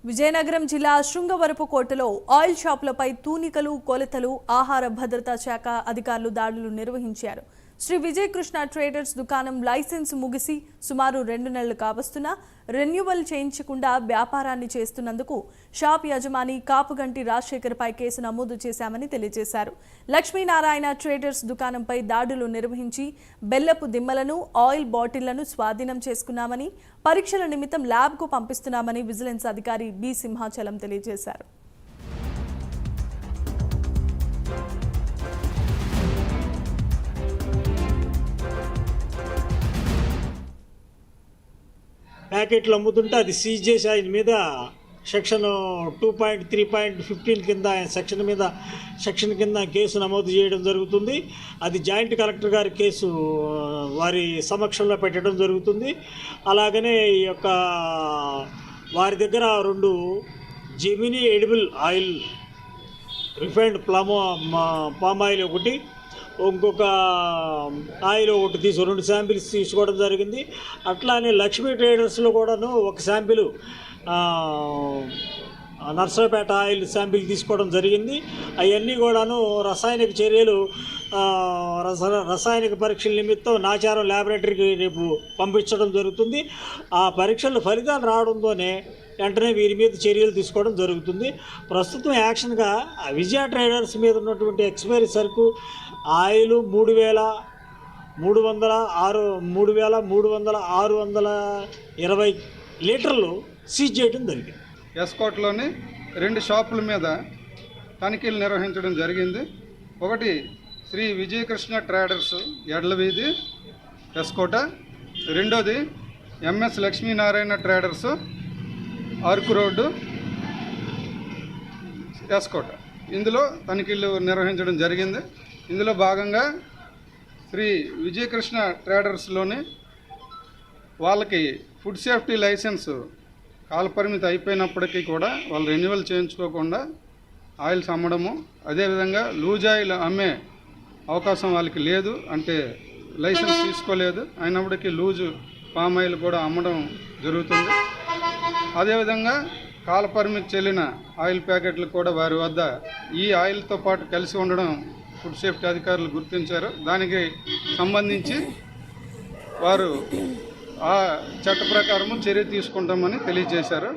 విజయనగరం జిల్లా శృంగవరపుకోటలో ఆయిల్ షాపులపై తూనికలు, కొలతలు, ఆహార భద్రతా శాఖ అధికారులు దాడులు నిర్వహించారు. శ్రీ విజయకృష్ణ ట్రేడర్స్ దుకాణం లైసెన్స్ ముగిసి సుమారు 2 నెలలు కావస్తున్నా రెన్యువల్ చేయించకుండా వ్యాపారాన్ని చేస్తున్నందుకు షాప్ యజమాని కాపుగంటి రాజశేఖర్పై కేసు నమోదు చేశామని తెలియజేశారు. లక్ష్మీనారాయణ ట్రేడర్స్ దుకాణంపై దాడులు నిర్వహించి బెల్లపు దిమ్మలను, ఆయిల్ బాటిళ్లను స్వాధీనం చేసుకున్నామని, పరీక్షల నిమిత్తం ల్యాబ్కు పంపిస్తున్నామని విజిలెన్స్ అధికారి బి సింహాచలం తెలియజేశారు. ప్యాకెట్లు అమ్ముతుంటే అది సీజ్ చేసి ఆయన మీద సెక్షన్ 2.3.15 కింద సెక్షన్ కింద కేసు నమోదు చేయడం జరుగుతుంది. అది జాయింట్ కలెక్టర్ గారి కేసు వారి సమక్షంలో పెట్టడం జరుగుతుంది. అలాగనే ఈ యొక్క వారి దగ్గర 2 Gemini edible oil, refined palm oil ఒకటి, ఇంకొక ఆయిల్ ఒకటి 2 శాంపిల్స్ తీసుకోవడం జరిగింది. అట్లానే లక్ష్మీ ట్రేడర్స్లో కూడాను ఒక శాంపిల్ నర్సరావుపేట ఆయిల్ శాంపిల్ తీసుకోవడం జరిగింది. అవన్నీ కూడాను రసాయనిక చర్యలు, రసాయనిక పరీక్షల నిమిత్తం నాచారం ల్యాబొరేటరీకి రేపు పంపించడం జరుగుతుంది. ఆ పరీక్షల ఫలితాలు రావడంతోనే వెంటనే వీరి మీద చర్యలు తీసుకోవడం జరుగుతుంది. ప్రస్తుతం యాక్షన్గా విజయ ట్రేడర్స్ మీద ఉన్నటువంటి ఎక్స్పైరీ సరుకు ఆయిల్ 3,320 లీటర్లు సీజ్ చేయడం జరిగింది. ఎస్కోట్లోని 2 షాపుల మీద తనిఖీలు నిర్వహించడం జరిగింది. ఒకటి శ్రీ విజయకృష్ణ ట్రేడర్స్ ఎడ్లవీధి ఎస్కోట, రెండోది MS Lakshminarayana traders Araku road S. Kota. ఇందులో తనిఖీలు నిర్వహించడం జరిగింది. ఇందులో భాగంగా శ్రీ విజయకృష్ణ ట్రేడర్స్లోని వాళ్ళకి ఫుడ్ సేఫ్టీ లైసెన్స్ కాలపరిమితి అయిపోయినప్పటికీ కూడా వాళ్ళు రెన్యువల్ చేయించుకోకుండా ఆయిల్స్ అమ్మడము, అదేవిధంగా లూజ్ ఆయిల్ అమ్మే అవకాశం వాళ్ళకి లేదు, అంటే లైసెన్స్ తీసుకోలేదు, అయినప్పటికీ లూజు పామ్ ఆయిల్ కూడా అమ్మడం జరుగుతుంది. అదేవిధంగా కాలపరిమితి చెల్లిన ఆయిల్ ప్యాకెట్లు కూడా వారి వద్ద ఈ ఆయిల్తో పాటు కలిసి ఉండడం ఫుడ్ సేఫ్టీ అధికారులు గుర్తించారు. దానికి సంబంధించి వారు ఆ చట్ట ప్రకారము చర్య తీసుకుంటామని తెలియజేశారు.